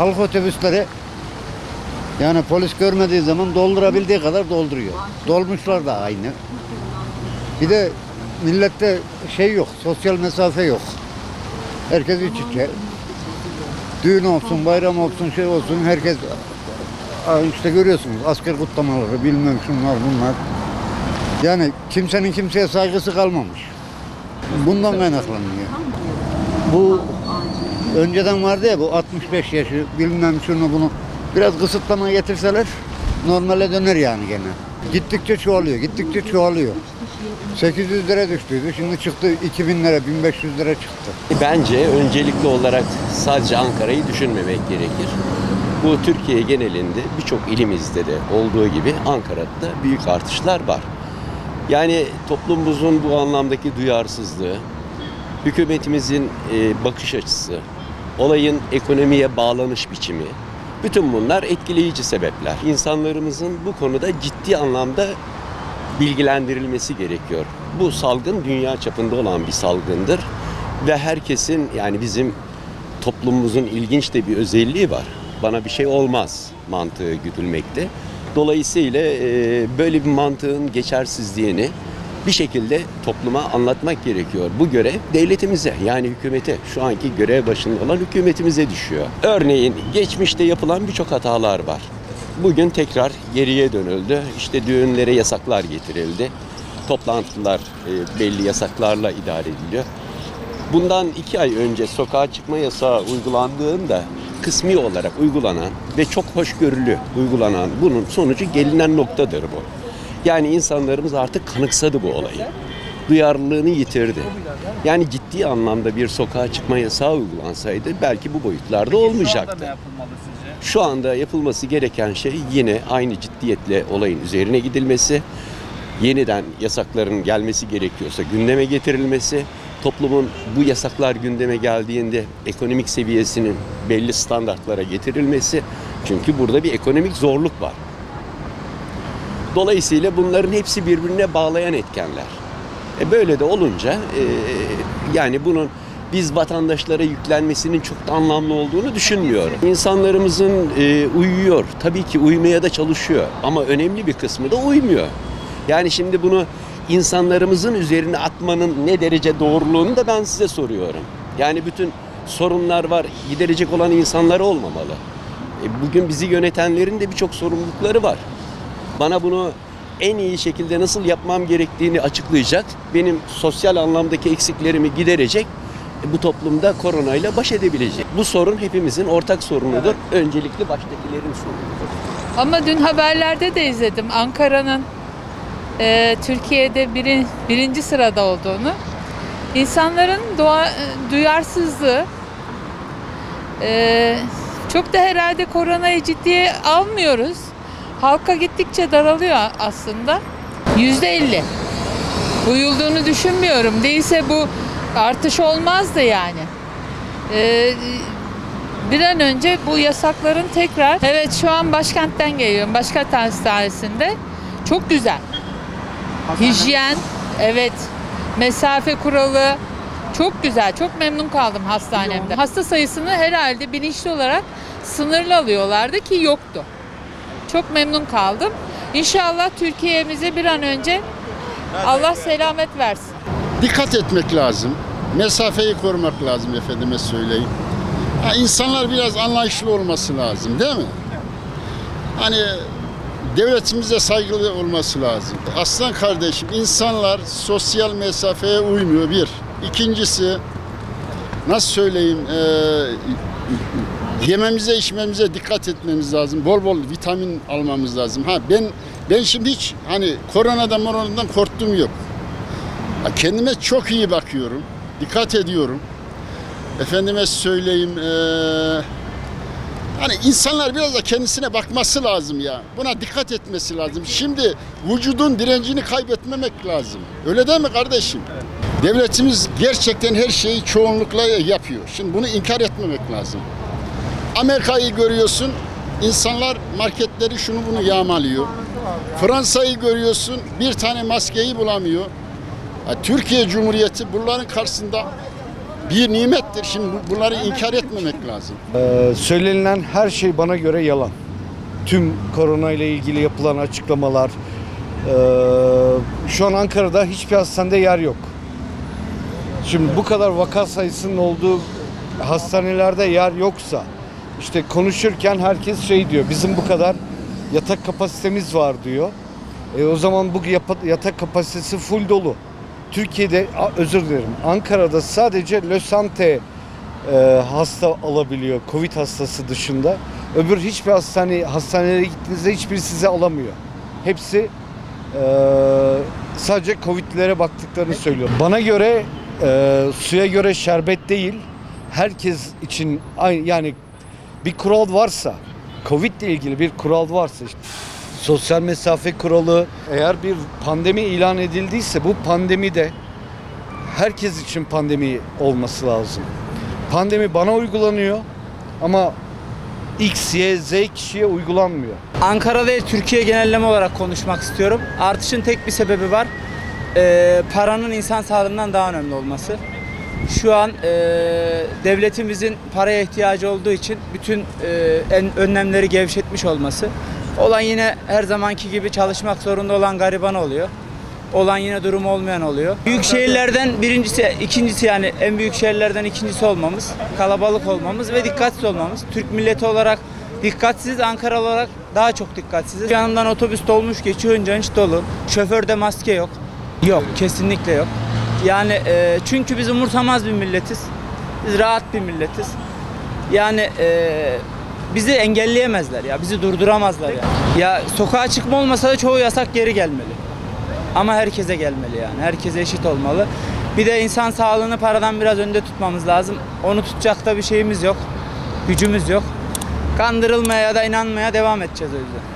halk otobüsleri yani polis görmediği zaman doldurabildiği kadar dolduruyor. Dolmuşlar da aynı. Bir de millette şey yok, sosyal mesafe yok. Herkes iç içe. Düğün olsun, bayram olsun, şey olsun herkes işte görüyorsunuz asker kutlamaları, bilmem şunlar bunlar. Yani kimsenin kimseye saygısı kalmamış. Bundan kaynaklanıyor. Bu önceden vardı ya bu 65 yaşı bilmem şunu bunu biraz kısıtlama getirseler normale döner yani gene. Gittikçe çoğalıyor, gittikçe çoğalıyor. 800 lira düştüydü, şimdi çıktı 2000 lira, 1500 lira çıktı. Bence öncelikli olarak sadece Ankara'yı düşünmemek gerekir. Bu Türkiye genelinde birçok ilimizde de olduğu gibi Ankara'da büyük artışlar var. Yani toplumumuzun bu anlamdaki duyarsızlığı, hükümetimizin bakış açısı, olayın ekonomiye bağlanış biçimi, bütün bunlar etkileyici sebepler. İnsanlarımızın bu konuda ciddi anlamda bilgilendirilmesi gerekiyor. Bu salgın dünya çapında olan bir salgındır ve herkesin yani bizim toplumumuzun ilginç de bir özelliği var. Bana bir şey olmaz mantığı güdülmekte. Dolayısıyla böyle bir mantığın geçersizliğini bir şekilde topluma anlatmak gerekiyor. Bu görev devletimize yani hükümete, şu anki görev başında olan hükümetimize düşüyor. Örneğin geçmişte yapılan birçok hatalar var. Bugün tekrar geriye dönüldü. İşte düğünlere yasaklar getirildi. Toplantılar belli yasaklarla idare ediliyor. Bundan 2 ay önce sokağa çıkma yasağı uygulandığında kısmi olarak uygulanan ve çok hoşgörülü uygulanan bunun sonucu gelinen noktadır bu. Yani insanlarımız artık kanıksadı bu olayı. Duyarlılığını yitirdi. Yani ciddi anlamda bir sokağa çıkma yasağı uygulansaydı belki bu boyutlarda olmayacaktı. Şu anda yapılması gereken şey yine aynı ciddiyetle olayın üzerine gidilmesi, yeniden yasakların gelmesi gerekiyorsa gündeme getirilmesi, toplumun bu yasaklar gündeme geldiğinde ekonomik seviyesinin belli standartlara getirilmesi. Çünkü burada bir ekonomik zorluk var. Dolayısıyla bunların hepsi birbirine bağlayan etkenler. Böyle de olunca yani bunun biz vatandaşlara yüklenmesinin çok da anlamlı olduğunu düşünmüyorum. İnsanlarımızın uyuyor, tabii ki uyumaya da çalışıyor ama önemli bir kısmı da uymuyor. Yani şimdi bunu insanlarımızın üzerine atmanın ne derece doğruluğunu da ben size soruyorum. Yani bütün sorunlar var, giderecek olan insanlar olmamalı. Bugün bizi yönetenlerin de birçok sorumlulukları var. Bana bunu en iyi şekilde nasıl yapmam gerektiğini açıklayacak, benim sosyal anlamdaki eksiklerimi giderecek, bu toplumda koronayla baş edebilecek. Bu sorun hepimizin ortak sorunudur. Öncelikli baştakilerin sorunudur. Ama dün haberlerde de izledim Ankara'nın Türkiye'de birinci sırada olduğunu. İnsanların duyarsızlığı çok da herhalde koronayı ciddiye almıyoruz. Halka gittikçe daralıyor aslında. %50. Uyulduğunu düşünmüyorum. Değilse bu artış olmazdı yani. Bir an önce bu yasakların tekrar... Evet şu an başkentten geliyorum. Başkent Hastanesi'nde. Çok güzel. Hijyen, evet. Mesafe kuralı. Çok güzel. Çok memnun kaldım hastanemde. Hasta sayısını herhalde bilinçli olarak sınırlı alıyorlardı ki yoktu. Çok memnun kaldım. İnşallah Türkiye'mize bir an önce Allah selamet versin. Dikkat etmek lazım. Mesafeyi korumak lazım efendime söyleyeyim. İnsanlar biraz anlayışlı olması lazım değil mi? Hani devletimize saygılı olması lazım. Aslan kardeşim insanlar sosyal mesafeye uymuyor bir. İkincisi nasıl söyleyeyim yememize içmemize dikkat etmemiz lazım. Bol bol vitamin almamız lazım. Ben şimdi hiç hani koronadan korktuğum yok. Kendime çok iyi bakıyorum. Dikkat ediyorum. Efendime söyleyeyim hani insanlar biraz da kendisine bakması lazım ya. Buna dikkat etmesi lazım. Şimdi vücudun direncini kaybetmemek lazım. Öyle değil mi kardeşim? Evet. Devletimiz gerçekten her şeyi çoğunlukla yapıyor. Şimdi bunu inkar etmemek lazım. Amerika'yı görüyorsun, insanlar marketleri şunu bunu yağmalıyor. Fransa'yı görüyorsun, bir tane maskeyi bulamıyor. Türkiye Cumhuriyeti bunların karşısında bir nimettir. Şimdi bunları inkar etmemek lazım. Söylenilen her şey bana göre yalan. Tüm korona ile ilgili yapılan açıklamalar. Şu an Ankara'da hiçbir hastanede yer yok. Şimdi bu kadar vaka sayısının olduğu hastanelerde yer yoksa, işte konuşurken herkes şey diyor, bizim bu kadar yatak kapasitemiz var diyor. O zaman bu yatak kapasitesi full dolu. Türkiye'de, özür dilerim, Ankara'da sadece Lösante hasta alabiliyor, Covid hastası dışında. Öbür hiçbir hastaneye gittiğinizde hiçbiri size alamıyor. Hepsi sadece Covid'lilere baktıklarını söylüyor. Bana göre suya göre şerbet değil, herkes için aynı, yani bir kural varsa, Covid ile ilgili bir kural varsa, işte, sosyal mesafe kuralı, eğer bir pandemi ilan edildiyse bu pandemi de herkes için pandemi olması lazım. Pandemi bana uygulanıyor ama X, Y, Z kişiye uygulanmıyor. Ankara değil, Türkiye genelleme olarak konuşmak istiyorum. Artışın tek bir sebebi var. Paranın insan sağlığından daha önemli olması. Şu an devletimizin paraya ihtiyacı olduğu için bütün önlemleri gevşetmiş olması. Olan yine her zamanki gibi çalışmak zorunda olan gariban oluyor. Olan yine durumu olmayan oluyor. Büyük şehirlerden ikincisi yani en büyük şehirlerden ikincisi olmamız, kalabalık olmamız ve dikkatsiz olmamız. Türk milleti olarak dikkatsiz, Ankara olarak daha çok dikkatsiz. Yanından otobüs dolmuş geçiyor, hiç dolu. Şoförde maske yok. Yok, kesinlikle yok. Yani çünkü biz umursamaz bir milletiz. Biz rahat bir milletiz. Yani bizi engelleyemezler ya, bizi durduramazlar ya. Ya sokağa çıkma olmasa da çoğu yasak geri gelmeli. Ama herkese gelmeli yani, herkese eşit olmalı. Bir de insan sağlığını paradan biraz önde tutmamız lazım. Onu tutacak da bir şeyimiz yok, gücümüz yok. Kandırılmaya ya da inanmaya devam edeceğiz o yüzden.